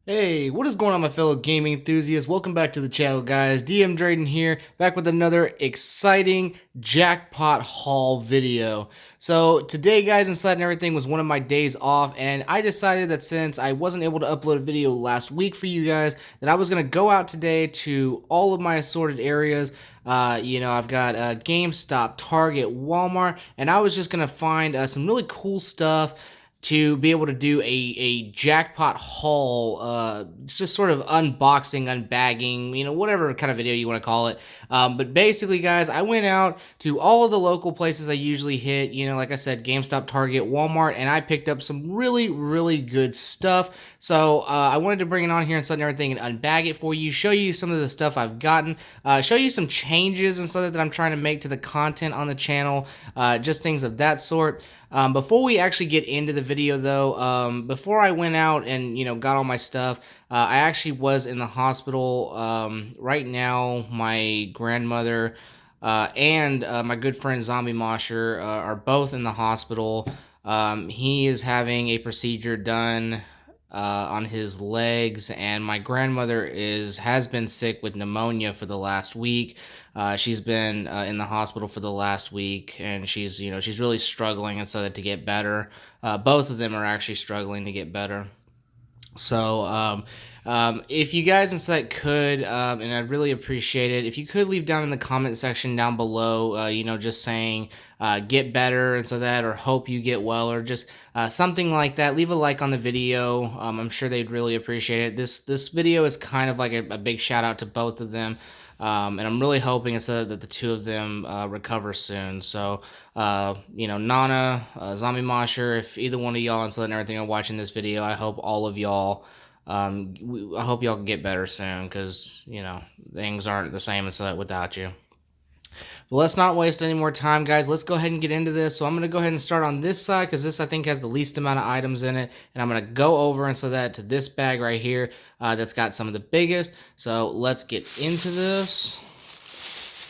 Hey, what is going on, my fellow gaming enthusiasts? Welcome back to the channel, guys. DMDrayden here, back with another exciting jackpot haul video. So today, guys, inside and everything was one of my days off, and I decided that since I wasn't able to upload a video last week for you guys, that I was going to go out today to all of my assorted areas. I've got GameStop, Target, Walmart, and I was just going to find some really cool stuff to be able to do a jackpot haul, just sort of unboxing, unbagging, whatever kind of video you want to call it. But basically, guys, I went out to all of the local places I usually hit, like I said, GameStop, Target, Walmart, and I picked up some really, really good stuff. So I wanted to bring it on here and stuff and everything and unbag it for you, show you some of the stuff I've gotten, show you some changes and stuff that I'm trying to make to the content on the channel, just things of that sort. Before we actually get into the video, though, before I went out and got all my stuff, I actually was in the hospital. Right now, my grandmother and my good friend Zombie Mosher are both in the hospital. He is having a procedure done on his legs, and my grandmother has been sick with pneumonia for the last week. She's been in the hospital for the last week, and she's really struggling and so that to get better. Both of them are actually struggling to get better. So, if you guys instead could, and I'd really appreciate it, if you could leave down in the comment section down below, just saying, get better and so that, or hope you get well, or just something like that. Leave a like on the video. I'm sure they'd really appreciate it. This video is kind of like a big shout out to both of them. And I'm really hoping instead that the two of them recover soon. So, Nana, Zombie Mosher, if either one of y'all and everything are watching this video, I hope all of y'all, I hope y'all can get better soon, because, things aren't the same and without you. But let's not waste any more time, guys. Let's go ahead and get into this. So I'm going to go ahead and start on this side, because this, I think, has the least amount of items in it. And I'm going to go over and so that to this bag right here that's got some of the biggest. So let's get into this.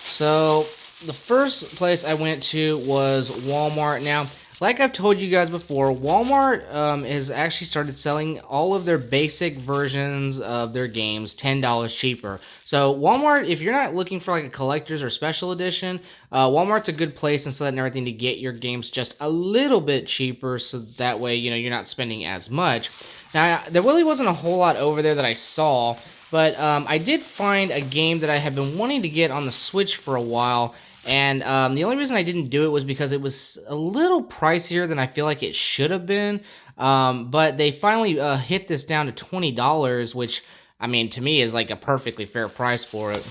So the first place I went to was Walmart. Now, like I've told you guys before, Walmart has actually started selling all of their basic versions of their games $10 cheaper. So Walmart, if you're not looking for like a collector's or special edition, Walmart's a good place and everything to get your games just a little bit cheaper, so that way you're not spending as much. Now, there really wasn't a whole lot over there that I saw, but I did find a game that I have been wanting to get on the Switch for a while. And the only reason I didn't do it was because it was a little pricier than I feel like it should have been. But they finally hit this down to $20, which, I mean, to me is like a perfectly fair price for it.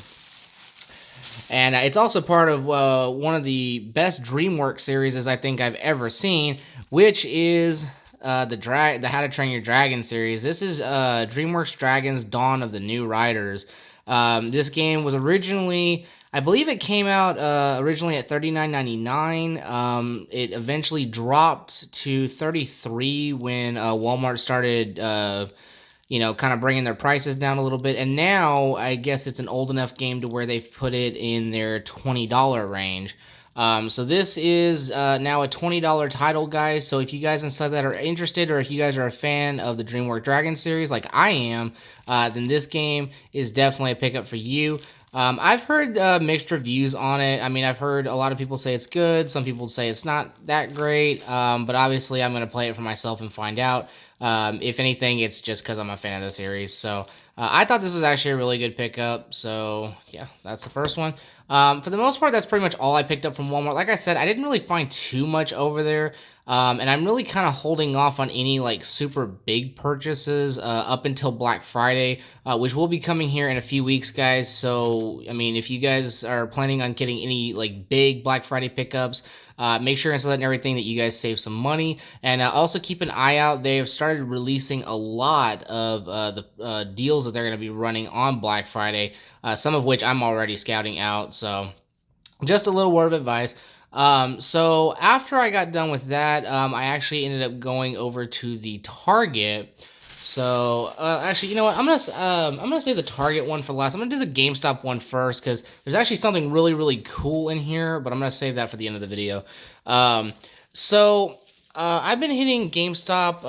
And it's also part of one of the best DreamWorks series I think I've ever seen, which is the How to Train Your Dragon series. This is DreamWorks Dragons: Dawn of the New Riders. This game was originally, I believe it came out originally at $39.99. It eventually dropped to $33 when Walmart started, kind of bringing their prices down a little bit. And now I guess it's an old enough game to where they've put it in their $20 range. So this is now a $20 title, guys. So if you guys inside that are interested, or if you guys are a fan of the DreamWorks Dragon series like I am, then this game is definitely a pickup for you. I've heard mixed reviews on it. I mean, I've heard a lot of people say it's good. Some people say it's not that great. But obviously, I'm going to play it for myself and find out. If anything, it's just because I'm a fan of the series. So I thought this was actually a really good pickup. So yeah, that's the first one. For the most part, that's pretty much all I picked up from Walmart. Like I said, I didn't really find too much over there. And I'm really kind of holding off on any like super big purchases up until Black Friday, which will be coming here in a few weeks, guys. So, I mean, if you guys are planning on getting any like big Black Friday pickups, make sure and everything that you guys save some money. And also keep an eye out. They have started releasing a lot of the deals that they're going to be running on Black Friday, some of which I'm already scouting out. So just a little word of advice. So after I got done with that, I actually ended up going over to the Target. So actually, you know what? I'm gonna say the Target one for last. I'm gonna do the GameStop one first, because there's actually something really, really cool in here, but I'm gonna save that for the end of the video. So I've been hitting GameStop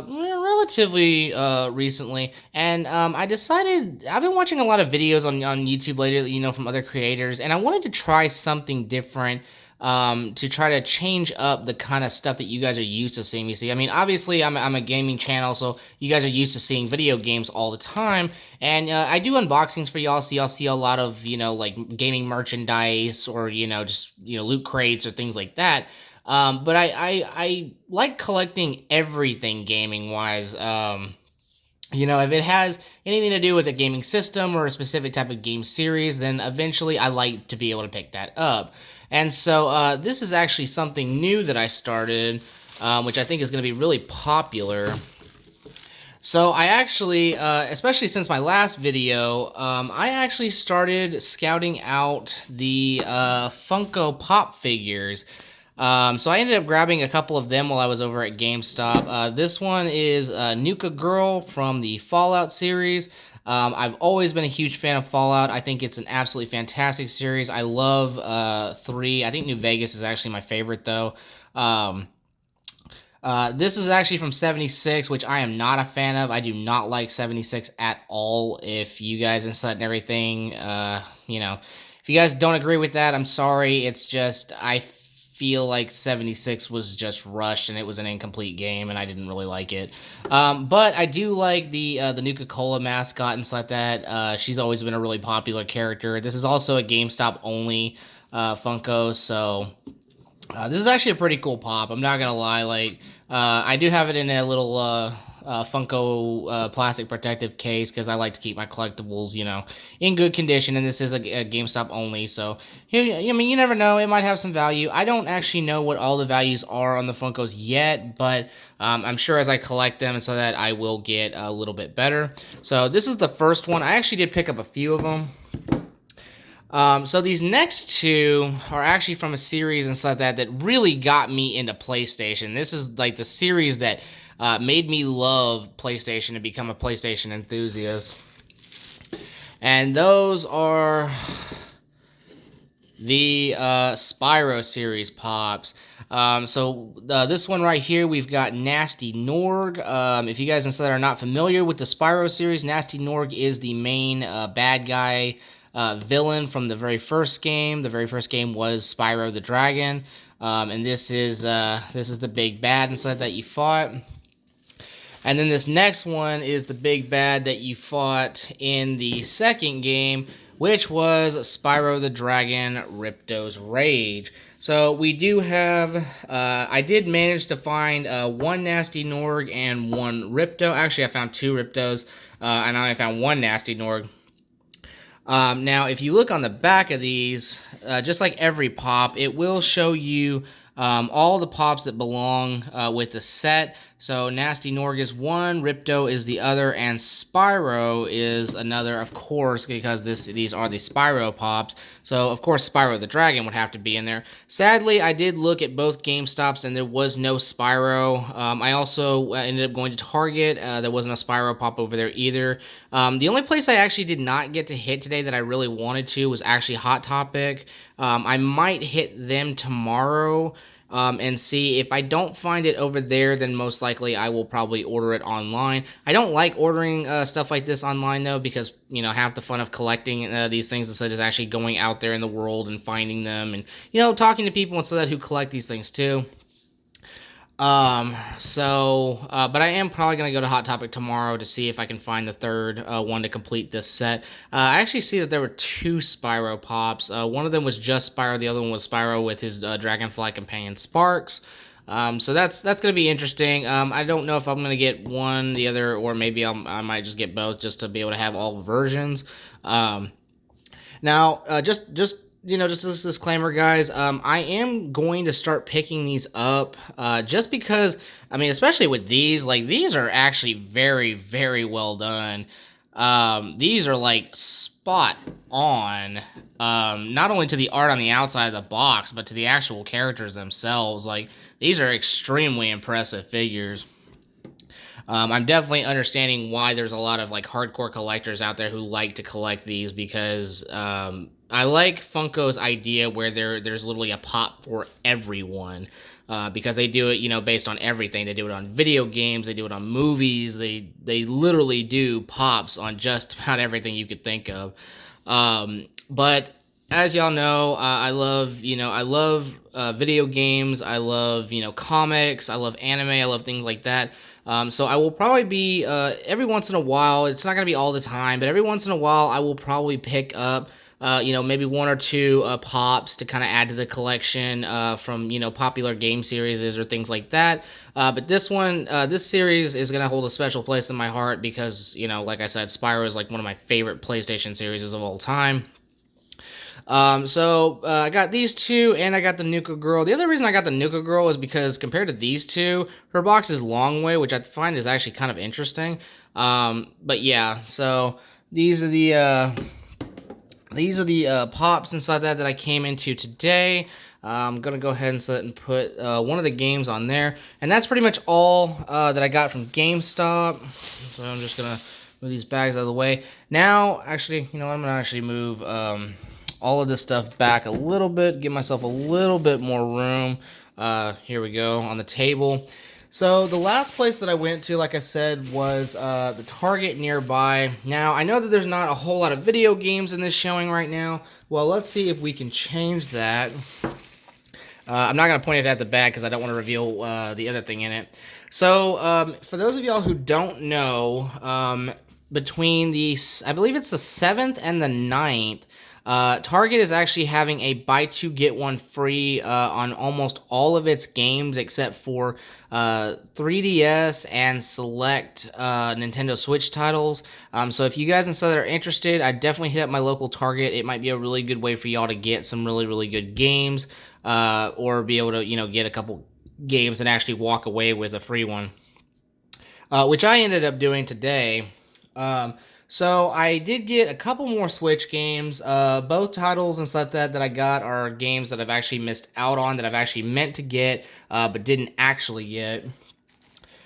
relatively recently, and I decided I've been watching a lot of videos on YouTube lately, from other creators, and I wanted to try something different to try to change up the kind of stuff that you guys are used to seeing me see. I mean, obviously, I'm a gaming channel, so you guys are used to seeing video games all the time, and I do unboxings for y'all, so y'all see a lot of like gaming merchandise or just loot crates or things like that. But I like collecting everything gaming wise. If it has anything to do with a gaming system or a specific type of game series, then eventually I like to be able to pick that up. And so this is actually something new that I started, which I think is going to be really popular. So I actually, especially since my last video, I actually started scouting out the Funko Pop figures. So I ended up grabbing a couple of them while I was over at GameStop. This one is Nuka Girl from the Fallout series. I've always been a huge fan of Fallout. I think it's an absolutely fantastic series. I love 3. I think New Vegas is actually my favorite, though. This is actually from 76, which I am not a fan of. I do not like 76 at all. If you guys and everything, if you guys don't agree with that, I'm sorry. It's just, I feel like 76 was just rushed and it was an incomplete game and I didn't really like it. But I do like the Nuka-Cola mascot and stuff like that. She's always been a really popular character. This is also a GameStop only Funko, so this is actually a pretty cool pop. I'm not gonna lie. Like, I do have it in a little Funko plastic protective case because I like to keep my collectibles, in good condition. And this is a GameStop only, so I mean, you never know. It might have some value. I don't actually know what all the values are on the Funkos yet, but I'm sure as I collect them, and so that I will get a little bit better. So this is the first one. I actually did pick up a few of them. So these next two are actually from a series and stuff that really got me into PlayStation. This is like the series that made me love PlayStation and become a PlayStation enthusiast. And those are the Spyro series pops. So this one right here, we've got Nasty Norg. If you guys instead are not familiar with the Spyro series, Nasty Norg is the main bad guy villain from the very first game. The very first game was Spyro the Dragon, and this is the big bad and stuff that you fought. And then this next one is the big bad that you fought in the second game, which was Spyro the Dragon Ripto's Rage. So we do have, I did manage to find one Nasty Norg and one Ripto. Actually, I found 2 Riptos, and I found one Nasty Norg. Now, if you look on the back of these, just like every pop, it will show you all the pops that belong with the set. So Nasty Norg is one, Ripto is the other, and Spyro is another, of course, because these are the Spyro pops. So, of course, Spyro the Dragon would have to be in there. Sadly, I did look at both GameStops, and there was no Spyro. I also ended up going to Target. There wasn't a Spyro pop over there either. The only place I actually did not get to hit today that I really wanted to was actually Hot Topic. I might hit them tomorrow. And see if I don't find it over there, then most likely I will probably order it online. I don't like ordering stuff like this online though, because half the fun of collecting these things instead is actually going out there in the world and finding them, and talking to people instead who collect these things too. But I am probably going to go to Hot Topic tomorrow to see if I can find the third one to complete this set. I actually see that there were 2 Spyro pops. One of them was just Spyro, the other one was Spyro with his Dragonfly companion Sparks. So that's going to be interesting. I don't know if I'm going to get one, the other, or maybe I might just get both just to be able to have all versions. Now, just this disclaimer, guys, I am going to start picking these up, just because, I mean, especially with these, like, these are actually very, very well done. These are, like, spot on, not only to the art on the outside of the box, but to the actual characters themselves. Like, these are extremely impressive figures. I'm definitely understanding why there's a lot of, like, hardcore collectors out there who like to collect these, because, I like Funko's idea where there's literally a pop for everyone. because they do it, based on everything. They do it on video games, they do it on movies, they literally do pops on just about everything you could think of. But as y'all know, I love video games. I love comics. I love anime. I love things like that. So I will probably be every once in a while. It's not gonna be all the time, but every once in a while, I will probably pick up. Maybe one or two pops to kind of add to the collection from popular game series or things like that. But this series is gonna hold a special place in my heart because like I said, Spyro is like one of my favorite PlayStation series of all time. I got these two, and I got the Nuka Girl. The other reason I got the Nuka Girl is because compared to these two, her box is long way, which I find is actually kind of interesting. But yeah, so these are the pops inside that I came into today. I'm gonna go ahead and set and put one of the games on there, and that's pretty much all that I got from GameStop. So I'm just gonna move these bags out of the way. Now, actually, I'm gonna actually move all of this stuff back a little bit, give myself a little bit more room. Here we go on the table. So the last place that I went to, like I said, was the Target nearby. Now, I know that there's not a whole lot of video games in this showing right now. Well, let's see if we can change that. I'm not going to point it at the back because I don't want to reveal the other thing in it. So for those of y'all who don't know, between I believe it's the 7th and the 9th, Target is actually having a buy two get one free on almost all of its games except for 3DS and select Nintendo Switch titles. So if you guys instead are interested, I definitely hit up my local Target. It might be a really good way for y'all to get some really, really good games or be able to get a couple games and actually walk away with a free one, which I ended up doing today. So I did get a couple more Switch games. Both titles and stuff that I got are games that I've actually missed out on, that I've actually meant to get, but didn't actually get.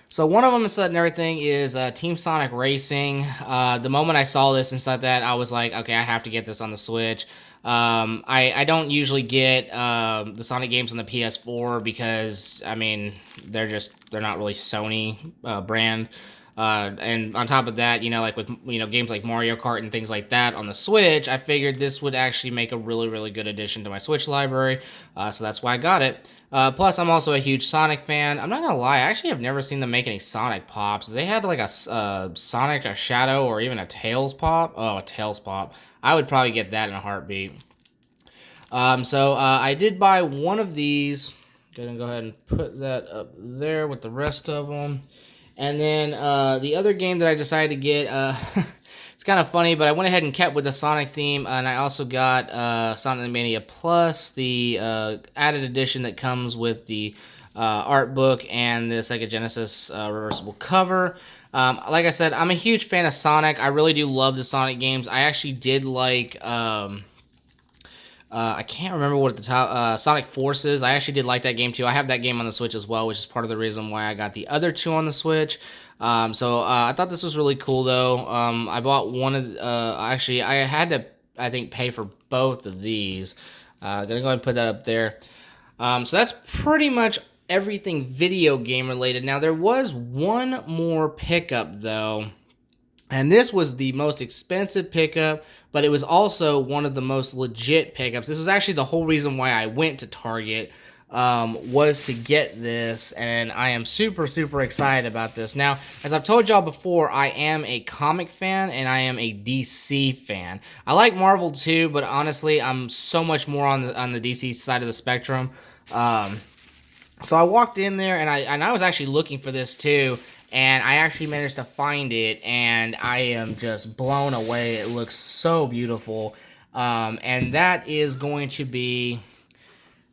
So one of them and everything is Team Sonic Racing. The moment I saw this and stuff I was like, okay, I have to get this on the Switch. I don't usually get the Sonic games on the PS4 because, I mean, they're not really Sony brand. And on top of that, like with games like Mario Kart and things like that on the Switch, I figured this would actually make a really, really good addition to my Switch library. So that's why I got it. Plus, I'm also a huge Sonic fan. I'm not gonna lie, I actually have never seen them make any Sonic Pops. They had like a Sonic, a Shadow, or even a Tails Pop. Oh, a Tails Pop. I would probably get that in a heartbeat. I did buy one of these. Gonna go ahead and put that up there with the rest of them. And then the other game that I decided to get, it's kind of funny, but I went ahead and kept with the Sonic theme, and I also got Sonic Mania Plus, the added edition that comes with the art book and the Sega Genesis reversible cover. Like I said, I'm a huge fan of Sonic. I really do love the Sonic games. I actually did like... I can't remember what the top Sonic Forces. I actually did like that game too. I have that game on the Switch as well, which is part of the reason why I got the other two on the Switch. I thought this was really cool though. I bought one of actually I had to pay for both of these. Gonna go ahead and put that up there. So that's pretty much everything video game related. Now there was one more pickup though. And this was the most expensive pickup, but it was also one of the most legit pickups. This was actually the whole reason why I went to Target, was to get this, and I am super, super excited about this. Now, as I've told y'all before, I am a comic fan, and I am a DC fan. I like Marvel too, but honestly, I'm so much more on the DC side of the spectrum. So I walked in there, and I was actually looking for this too, and I actually managed to find it, and I am just blown away. It looks so beautiful. And that is going to be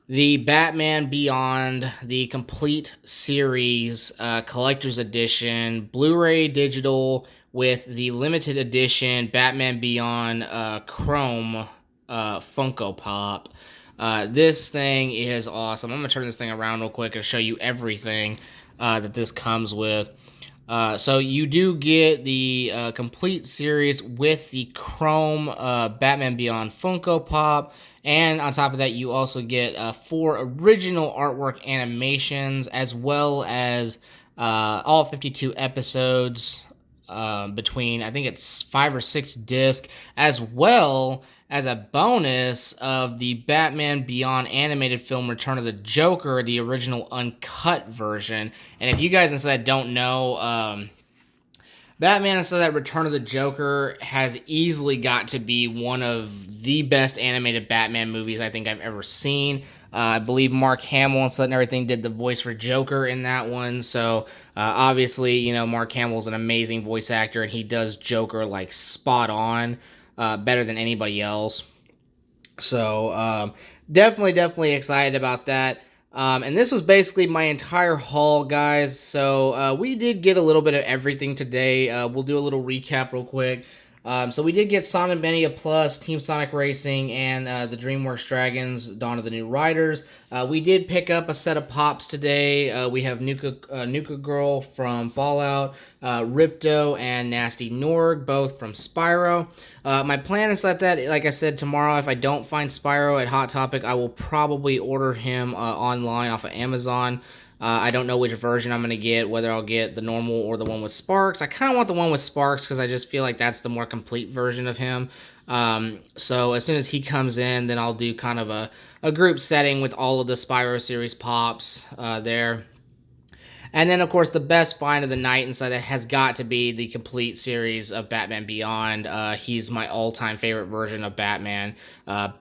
the Batman Beyond, the complete series, collector's edition, Blu-ray digital with the limited edition Batman Beyond Chrome Funko Pop. This thing is awesome. I'm going to turn this thing around real quick and show you everything that this comes with. So you do get the complete series with the Chrome Batman Beyond Funko Pop, and on top of that, you also get 4 original artwork animations, as well as all 52 episodes between, I think it's 5 or 6 discs, as well as a bonus of the Batman Beyond animated film Return of the Joker, the original uncut version. And if you guys instead don't know, Batman instead that Return of the Joker has easily got to be one of the best animated Batman movies I think I've ever seen. I believe Mark Hamill and Sudden Everything did the voice for Joker in that one. So obviously, you know, Mark Hamill's an amazing voice actor, and he does Joker like spot on, better than anybody else. So definitely excited about that. And this was basically my entire haul, guys. So we did get a little bit of everything today. We'll do a little recap real quick. So we did get Sonic Mania Plus, Team Sonic Racing, and the DreamWorks Dragons, Dawn of the New Riders. We did pick up a set of Pops today. We have Nuka Girl from Fallout, Ripto, and Nasty Norg, both from Spyro. My plan is that, like I said, tomorrow, if I don't find Spyro at Hot Topic, I will probably order him online off of Amazon. I don't know which version I'm going to get, whether I'll get the normal or the one with Sparks. I kind of want the one with Sparks because I just feel like that's the more complete version of him. So as soon as he comes in, then I'll do kind of a group setting with all of the Spyro series Pops there. And then, of course, the best find of the night inside that has got to be the complete series of Batman Beyond. He's my all-time favorite version of Batman.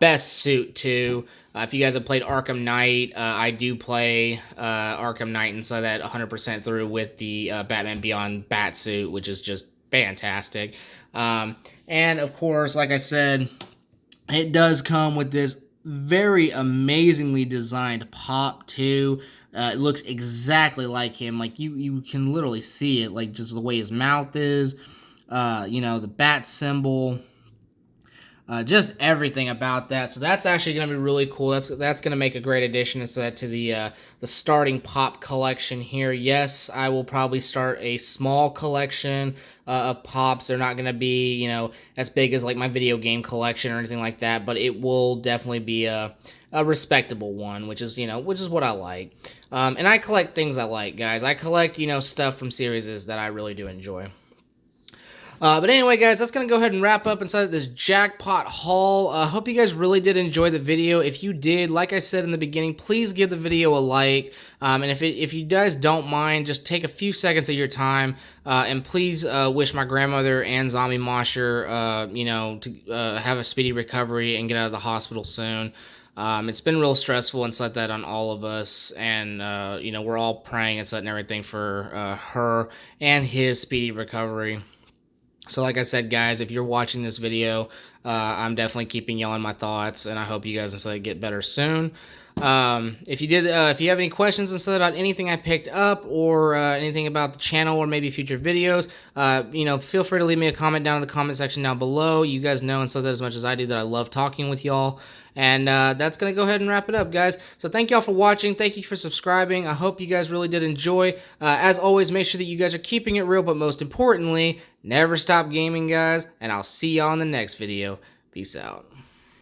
Best suit, too. If you guys have played Arkham Knight, I do play Arkham Knight inside that 100% through with the Batman Beyond bat suit, which is just fantastic. And, of course, like I said, it does come with this very amazingly designed pop, too. It looks exactly like him. Like, you can literally see it, like, just the way his mouth is, you know, the bat symbol, just everything about that. So that's actually going to be really cool. That's going to make a great addition to the starting Pop collection here. Yes, I will probably start a small collection of Pops. They're not going to be, you know, as big as like my video game collection or anything like that, but it will definitely be a respectable one, which is what I like. And I collect things I like, guys. I collect, you know, stuff from series that I really do enjoy. But anyway, guys, that's going to go ahead and wrap up inside of this Jackpot haul. I hope you guys really did enjoy the video. If you did, like I said in the beginning, please give the video a like. And if you guys don't mind, just take a few seconds of your time and please wish my grandmother and Zombie Mosher, you know, to have a speedy recovery and get out of the hospital soon. It's been real stressful and such that on all of us, and you know, we're all praying and such and everything for her and his speedy recovery. So like I said, guys, if you're watching this video, I'm definitely keeping y'all in my thoughts, and I hope you guys get better soon. If you have any questions and stuff about anything I picked up or anything about the channel or maybe future videos, you know, feel free to leave me a comment down in the comment section down below. You guys know and so that as much as I do that I love talking with y'all. And that's going to go ahead and wrap it up, guys. So thank y'all for watching. Thank you for subscribing. I hope you guys really did enjoy. As always, make sure that you guys are keeping it real, but most importantly, never stop gaming, guys. And I'll see y'all in the next video. Peace out.